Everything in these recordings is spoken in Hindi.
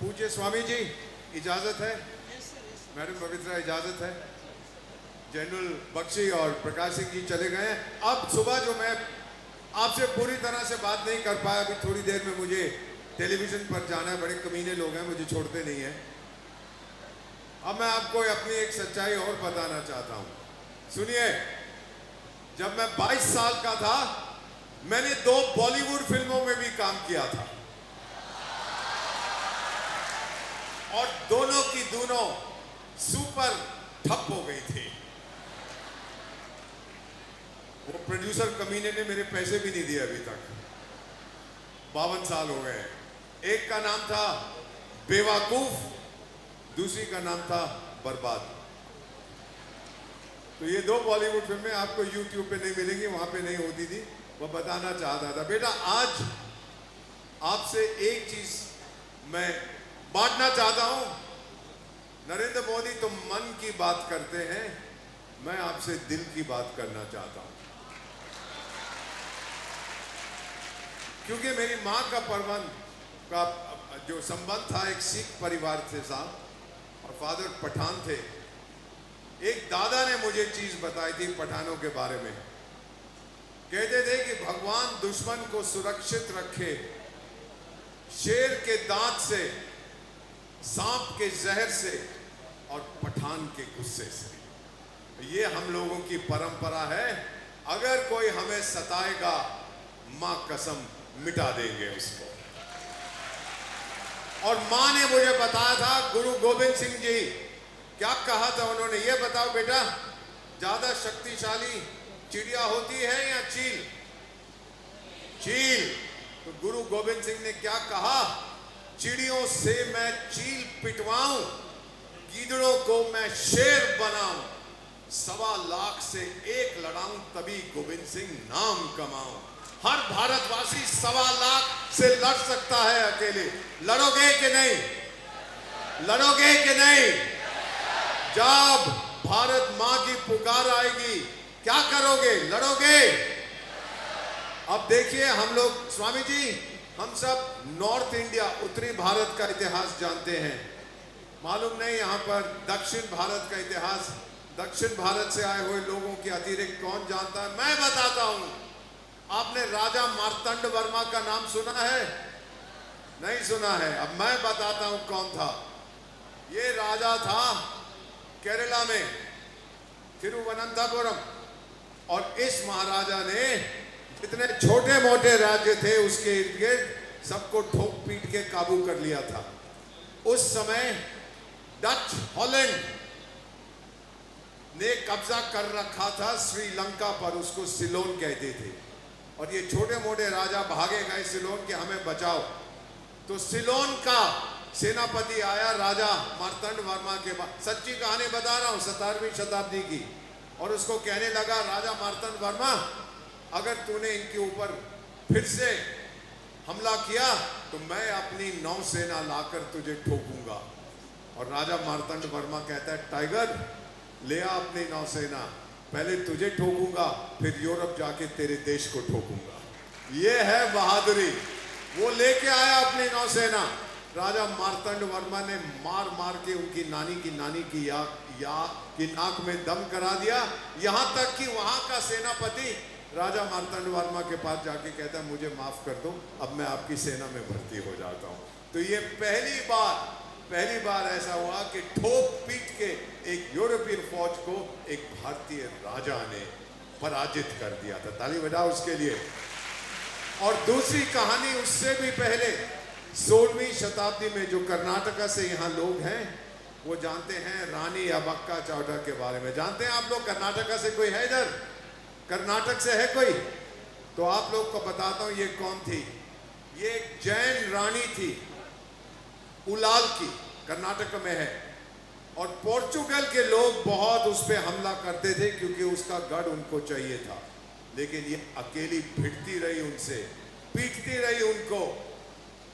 पूज्य स्वामी जी, इजाजत है? मैडम पवित्रा, इजाजत है? जनरल बख्शी और प्रकाश सिंह जी चले गए हैं। अब सुबह जो मैं आपसे पूरी तरह से बात नहीं कर पाया, अभी थोड़ी देर में मुझे टेलीविजन पर जाना है। बड़े कमीने लोग हैं, मुझे छोड़ते नहीं हैं। अब मैं आपको अपनी एक सच्चाई और बताना चाहता हूं। सुनिए, जब मैं 22 साल का था, मैंने 2 बॉलीवुड फिल्मों में भी काम किया था और दोनों की दोनों सुपर ठप हो गई थी। वो प्रोड्यूसर कमीने ने मेरे पैसे भी नहीं दिए अभी तक। 52 साल हो गए। एक का नाम था बेवकूफ, दूसरी का नाम था बर्बाद। तो ये 2 बॉलीवुड फिल्में आपको यूट्यूब पे नहीं मिलेंगी, वहां पे नहीं होती थी। वो बताना चाहता था। बेटा, आज आपसे एक चीज मैं बांटना चाहता हूं। नरेंद्र मोदी तो मन की बात करते हैं, मैं आपसे दिल की बात करना चाहता हूं। क्योंकि मेरी मां का परवन का जो संबंध था एक सिख परिवार से साथ, और फादर पठान थे। एक दादा ने मुझे चीज बताई थी पठानों के बारे में। कहते थे कि भगवान दुश्मन को सुरक्षित रखे, शेर के दांत से, सांप के जहर से और पठान के गुस्से से। ये हम लोगों की परंपरा है। अगर कोई हमें सताएगा, मां कसम मिटा देंगे उसको। और मां ने मुझे बताया था, गुरु गोविंद सिंह जी क्या कहा था उन्होंने, ये बताओ बेटा, ज्यादा शक्तिशाली चिड़िया होती है या चील? चील। तो गुरु गोविंद सिंह ने क्या कहा? चिड़ियों से मैं चील पिटवाऊं, गीदड़ों को मैं शेर बनाऊं, 1.25 लाख से 1 लड़ाऊं, तभी गोविंद सिंह नाम कमाऊं। हर भारतवासी 1.25 लाख से लड़ सकता है अकेले। लड़ोगे कि नहीं? लड़ोगे कि नहीं? जब भारत मां की पुकार आएगी, क्या करोगे? लड़ोगे? अब देखिए, हम लोग, स्वामी जी, हम सब नॉर्थ इंडिया, उत्तरी भारत का इतिहास जानते हैं। मालूम नहीं यहाँ पर दक्षिण भारत का इतिहास, दक्षिण भारत से आए हुए लोगों के अतिरिक्त कौन जानता है? मैं बताता हूं। आपने राजा मार्तंड वर्मा का नाम सुना है? नहीं सुना है? अब मैं बताता हूं कौन था। ये राजा था केरला में, तिरुवनंतपुरम। और इस महाराजा ने जितने छोटे मोटे राज्य थे उसके इर्द गिर्द सबको ठोक पीट के काबू कर लिया था। उस समय डच हॉलैंड ने कब्जा कर रखा था श्रीलंका पर, उसको सिलोन कहते थे। और ये छोटे मोटे राजा भागे गए सिलोन के, हमें बचाओ। तो सिलोन का सेनापति आया राजा मार्तंड वर्मा के पास, सच्ची कहानी बता रहा हूं, 17वीं शताब्दी की। और उसको कहने लगा, राजा मार्तंड वर्मा, अगर तूने इनके ऊपर फिर से हमला किया तो मैं अपनी नौसेना लाकर तुझे ठोकूंगा। और राजा मार्तंड वर्मा कहता है, टाइगर ले आ अपनी नौसेना, पहले तुझे ठोकूंगा, फिर यूरोप जाके तेरे देश को ठोकूंगा। ये है बहादुरी। वो लेके आया अपनी नौसेना। राजा मार्तंड वर्मा ने मार मार के उनकी नानी की नाक में दम करा दिया। यहां तक कि वहां का सेनापति राजा मार्तंड वर्मा के पास जाके कहता है, मुझे माफ कर दो, अब मैं आपकी सेना में भर्ती हो जाता हूं। तो ये पहली बार ऐसा हुआ कि ठोक पीट के एक यूरोपीय फौज को एक भारतीय राजा ने पराजित कर दिया था। ताली बजाओ उसके लिए। और दूसरी कहानी उससे भी पहले, 16वीं शताब्दी में, जो कर्नाटका से यहाँ लोग हैं वो जानते हैं रानी अबक्का चौटा के बारे में। जानते हैं आप लोग? कर्नाटका से कोई है इधर? कर्नाटक से है कोई? तो आप लोग को बताता हूं ये कौन थी। ये एक जैन रानी थी, उलाल की, कर्नाटक में है। और पोर्चुगल के लोग बहुत उस पर हमला करते थे क्योंकि उसका गढ़ उनको चाहिए था। लेकिन ये अकेली भिड़ती रही उनसे, पीटती रही उनको।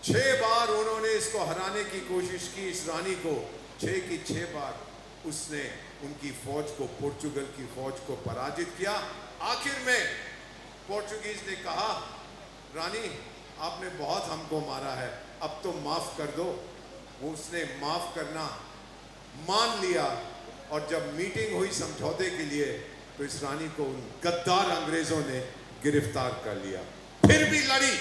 6 बार उन्होंने इसको हराने की कोशिश की, इस रानी को। 6 की 6 बार उसने उनकी फौज को, पोर्चुगल की फौज को पराजित किया। आखिर में पोर्चुगीज ने कहा, रानी आपने बहुत हमको मारा है, अब तो माफ कर दो। वो उसने माफ करना मान लिया, और जब मीटिंग हुई समझौते के लिए तो इस रानी को उन गद्दार अंग्रेजों ने गिरफ्तार कर लिया। फिर भी लड़ी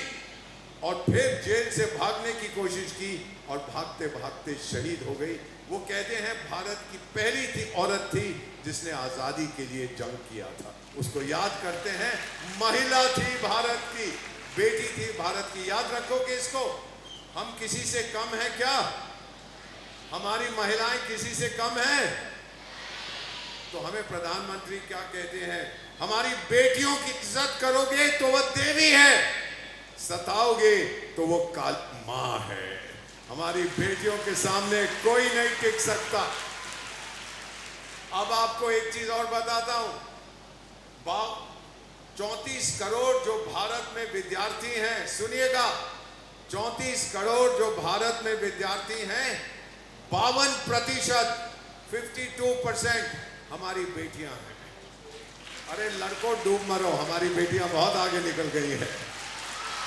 और फिर जेल से भागने की कोशिश की और भागते भागते शहीद हो गई। वो कहते हैं भारत की पहली औरत थी जिसने आजादी के लिए जंग किया था। उसको याद करते हैं, महिला थी भारत की, बेटी थी भारत की। याद रखोगे इसको। हम किसी से कम हैं क्या? हमारी महिलाएं किसी से कम हैं? तो हमें प्रधानमंत्री क्या कहते हैं, हमारी बेटियों की इज्जत करोगे तो वह देवी है, सताओगे तो वो काली मां है। हमारी बेटियों के सामने कोई नहीं टिक सकता। अब आपको एक चीज और बताता हूं। 34 करोड़ जो भारत में विद्यार्थी हैं, सुनिएगा, 34 करोड़ जो भारत में विद्यार्थी हैं, 52%, 52% हमारी बेटियां हैं। अरे लड़कों डूब मरो, हमारी बेटियां बहुत आगे निकल गई हैं।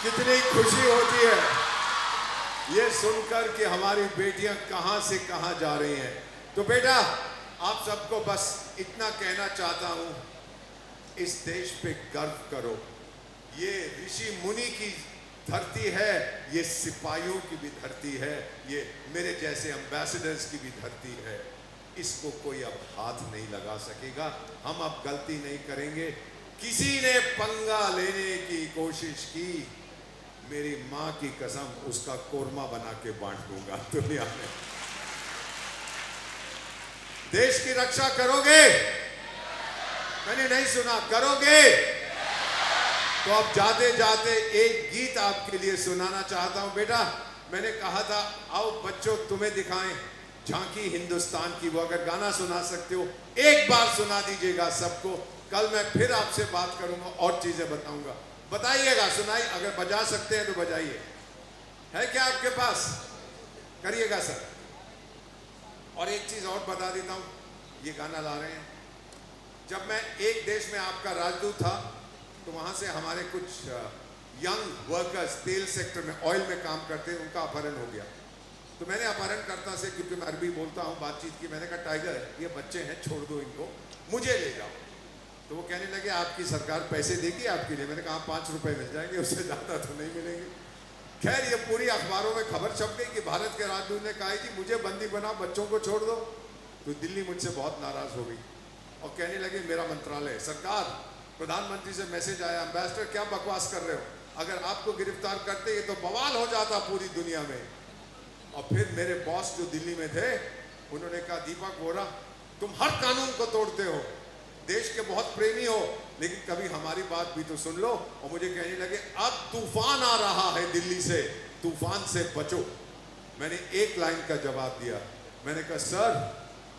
कितनी खुशी होती है ये सुनकर कि हमारी बेटियां कहां से कहां जा रही हैं। तो बेटा, आप सबको बस इतना कहना चाहता हूं, इस देश पे गर्व करो। ये ऋषि मुनि की धरती है, ये सिपाहियों की भी धरती है, ये मेरे जैसे एम्बेसडर्स की भी धरती है। इसको कोई अब हाथ नहीं लगा सकेगा। हम अब गलती नहीं करेंगे। किसी ने पंगा लेने की कोशिश की, मेरी मां की कसम, उसका कोरमा बना के बांट दूंगा दुनिया में। देश की रक्षा करोगे? मैंने नहीं सुना, करोगे? तो अब जाते जाते एक गीत आपके लिए सुनाना चाहता हूं। बेटा, मैंने कहा था आओ बच्चों तुम्हें दिखाएं झांकी हिंदुस्तान की। वो अगर गाना सुना सकते हो एक बार सुना दीजिएगा सबको। कल मैं फिर आपसे बात करूंगा और चीजें बताऊंगा। बताइएगा, सुनाई, अगर बजा सकते हैं तो बजाइए। है क्या आपके पास? करिएगा सर। और एक चीज और बता देता हूं, ये गाना ला रहे हैं। जब मैं एक देश में आपका राजदूत था तो वहां से हमारे कुछ यंग वर्कर्स तेल सेक्टर में, ऑयल में काम करते हैं, उनका अपहरण हो गया। तो मैंने अपहरणकर्ता से, क्योंकि मैं अरबी बोलता हूँ, बातचीत की। मैंने कहा टाइगर, ये बच्चे हैं, छोड़ दो इनको, मुझे ले जाओ। तो वो कहने लगे आपकी सरकार पैसे देगी आपके लिए? मैंने कहा 5 रुपए मिल जाएंगे, उससे ज़्यादा तो नहीं मिलेंगे। खैर, ये पूरी अखबारों में खबर छप गई कि भारत के राजदूत ने कहा कि मुझे बंदी बनाओ, बच्चों को छोड़ दो। तो दिल्ली मुझसे बहुत नाराज हो गई और कहने लगे मेरा मंत्रालय, सरकार, प्रधानमंत्री से मैसेज आया, एम्बेसडर क्या बकवास कर रहे हो, अगर आपको गिरफ्तार करते ये तो बवाल हो जाता पूरी दुनिया में। और फिर मेरे बॉस जो दिल्ली में थे, उन्होंने कहा दीपक वोरा, तुम हर कानून को तोड़ते हो, देश के बहुत प्रेमी हो, लेकिन कभी हमारी बात भी तो सुन लो। और मुझे कहने लगे अब तूफान आ रहा है दिल्ली से, तूफान से बचो। मैंने एक लाइन का जवाब दिया, मैंने कहा सर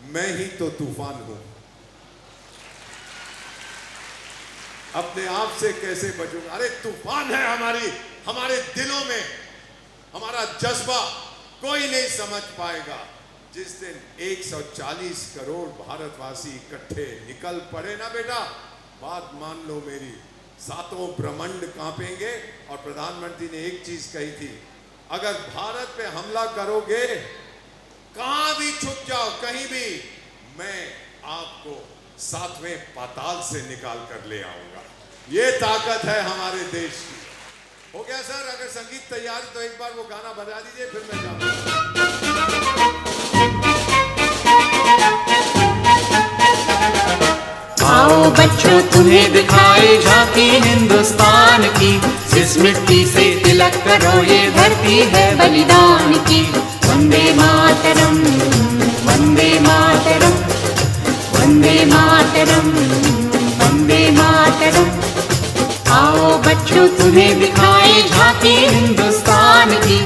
मैं ही तो तूफान हूं, अपने आप से कैसे बचूंगा? अरे तूफान है हमारे दिलों में, हमारा जज्बा कोई नहीं समझ पाएगा। जिस दिन 140 करोड़ भारतवासी इकट्ठे निकल पड़े ना बेटा, बात मान लो मेरी, सातों ब्रह्मांड कांपेंगे। और प्रधानमंत्री ने एक चीज कही थी, अगर भारत पे हमला करोगे, कहां भी छुप जाओ, कहीं भी, मैं आपको 7वें पाताल से निकाल कर ले आऊंगा। ये ताकत है हमारे देश की। हो गया सर? अगर संगीत तैयार तो एक बार वो गाना बजा दीजिए, फिर मैं जाऊंगा। आओ बच्चों तुम्हें दिखाए झांकी हिंदुस्तान की, जिस मिट्टी से तिलक करो ये धरती है बलिदान की। वंदे मातरम, वंदे मातरम, वंदे मातरम, वंदे मातरम। आओ बच्चों तुम्हें दिखाए झांकी हिंदुस्तान की,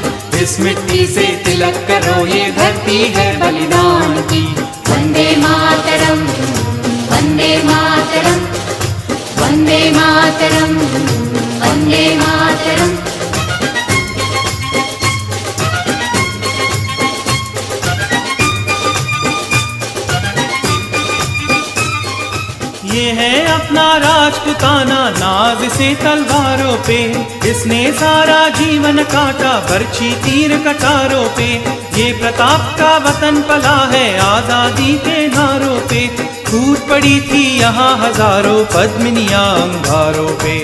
इस मिट्टी से तिलक करो ये धरती है बलिदान की। वंदे मातरम, वंदे मातरम, वंदे मातरम, वंदे मातरम। ये है अपना राजपुताना, नाज से तलवारों पे इसने सारा जीवन काटा, बरछी तीर कटारों पे। ये प्रताप का वतन पला है आजादी के नारों पे, टूट पड़ी थी यहाँ हजारों पद्मिनियां अंगारों पे।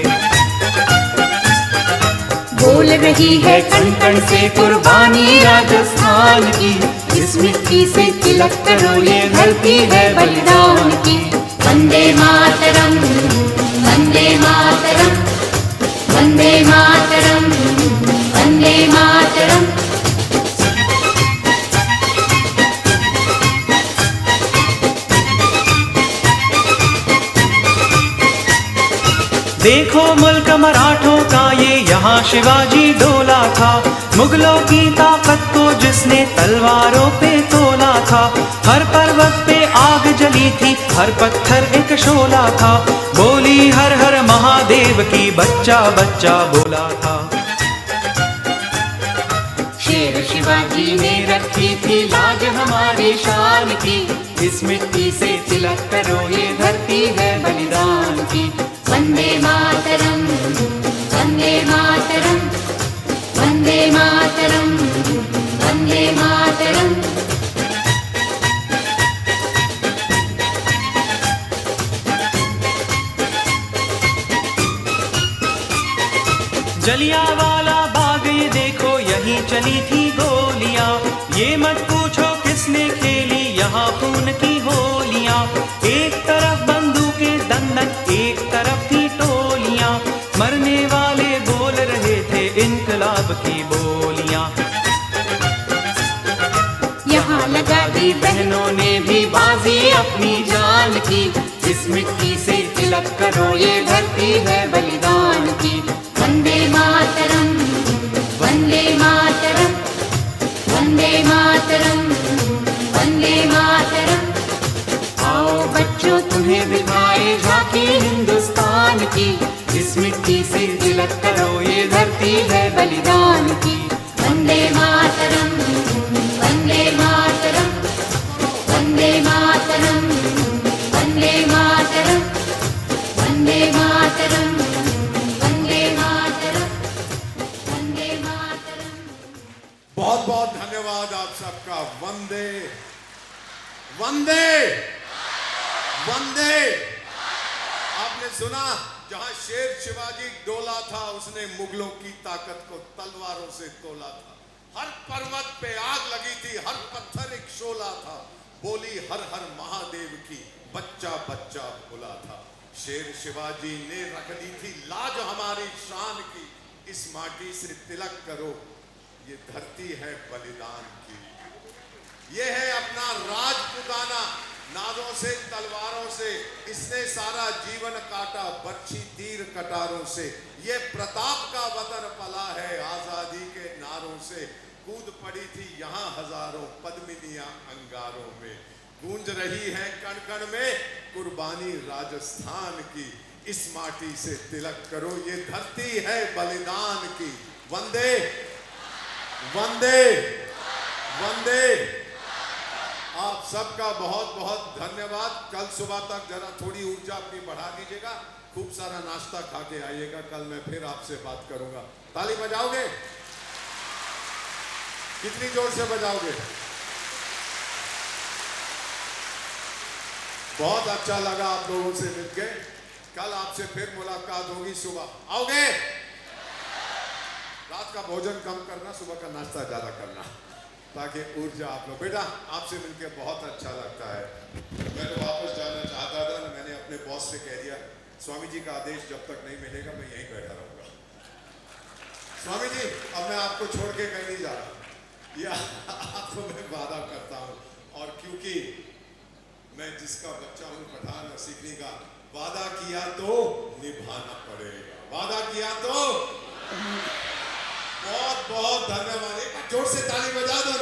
बोल रही है कण कण से कुर्बानी राजस्थान की, इस मिट्टी से तिलक करो ये धरती है बलिदान की। वंदे मातरम, वंदे मातरम, वंदे मातरम, वंदे मातरम। देखो मुल्क मराठों का ये यहाँ शिवाजी डोला था, मुगलों की ताकत को जिसने तलवारों पे तोला था। हर पर्वत पे आग जली थी, हर पत्थर एक शोला था, बोली हर हर महादेव की बच्चा बच्चा बोला था। शेर शिवाजी ने रखी थी लाज हमारी शान की, इस मिट्टी से तिलक करो ये धरती है बलिदान की। वंदे मातरम, वंदे मातरम, वंदे मातरम, वंदे मातरम। जलियांवाला बाग ये देखो यहीं चली थी गोलियां, ये मत पूछो किसने खेली यहाँ खून की होलियां। एक तरफ बंदूकें दंडक, एक तरफ थी टोलियां, मरने वाले बोल रहे थे इनकलाब की बोलियां। यहाँ लगा दी बहनों ने भी बाजी अपनी जान की, इस मिट्टी से तिलक करो ये धरती है बलिदान की। वंदे मातरम, वंदे मातरम, वंदे मातरम, वंदे मातरम। आओ बच्चों तुम्हें दिखाए झांकी हिंदुस्तान की, इस मिट्टी से तिलक करो ये धरती है बलिदान की। वंदे मातरम, वंदे मातरम, वंदे मातरम, वंदे मातरम, वंदे मातरम, वंदे मातरम, वंदे मातरम। बहुत बहुत धन्यवाद आप सबका। वंदे वंदे वंदे। आपने सुना, जहां शेर शिवाजी डोला था उसने मुगलों की ताकत को तलवारों से तोला था। हर पर्वत पे आग लगी थी, हर पत्थर एक शोला था, बोली हर हर महादेव की बच्चा बच्चा बोला था। शेर शिवाजी ने रख ली थी लाज हमारी शान की, इस माटी से तिलक करो ये धरती है बलिदान की। ये है अपना राजपुताना, नादों से तलवारों से इसने सारा जीवन काटा, बर्छी तीर कटारों से। ये प्रताप का वतन पला है आजादी के नारों से, कूद पड़ी थी यहाँ हजारों पद्मिनियां अंगारों में। गूंज रही है कण कण में कुर्बानी राजस्थान की, इस माटी से तिलक करो ये धरती है बलिदान की। वंदे वंदे वंदे। आप सबका बहुत बहुत धन्यवाद। कल सुबह तक जरा थोड़ी ऊर्जा अपनी बढ़ा दीजिएगा, खूब सारा नाश्ता खा के आइएगा। कल मैं फिर आपसे बात करूंगा। ताली बजाओगे? कितनी जोर से बजाओगे? बहुत अच्छा लगा आप लोगों से मिलके। कल आपसे फिर मुलाकात होगी सुबह। आओगे? रात का भोजन कम करना, सुबह का नाश्ता ज्यादा करना, ताकि ऊर्जा आप लोग। बेटा आपसे मिलके बहुत अच्छा लगता है। मैं तो वापस जाना चाहता था, मैंने अपने बॉस से कह दिया स्वामी जी का आदेश जब तक नहीं मिलेगा मैं यहीं बैठा रहूंगा। स्वामी जी अब मैं आपको छोड़ के कहीं नहीं जा रहा, या आपको मैं वादा करता हूँ। और क्योंकि मैं जिसका बच्चा हूँ पठान और सीखने का, वादा किया तो निभाना पड़ेगा। वादा किया तो। बहुत बहुत धन्यवाद। एक बार जोर से ताली बजा दो।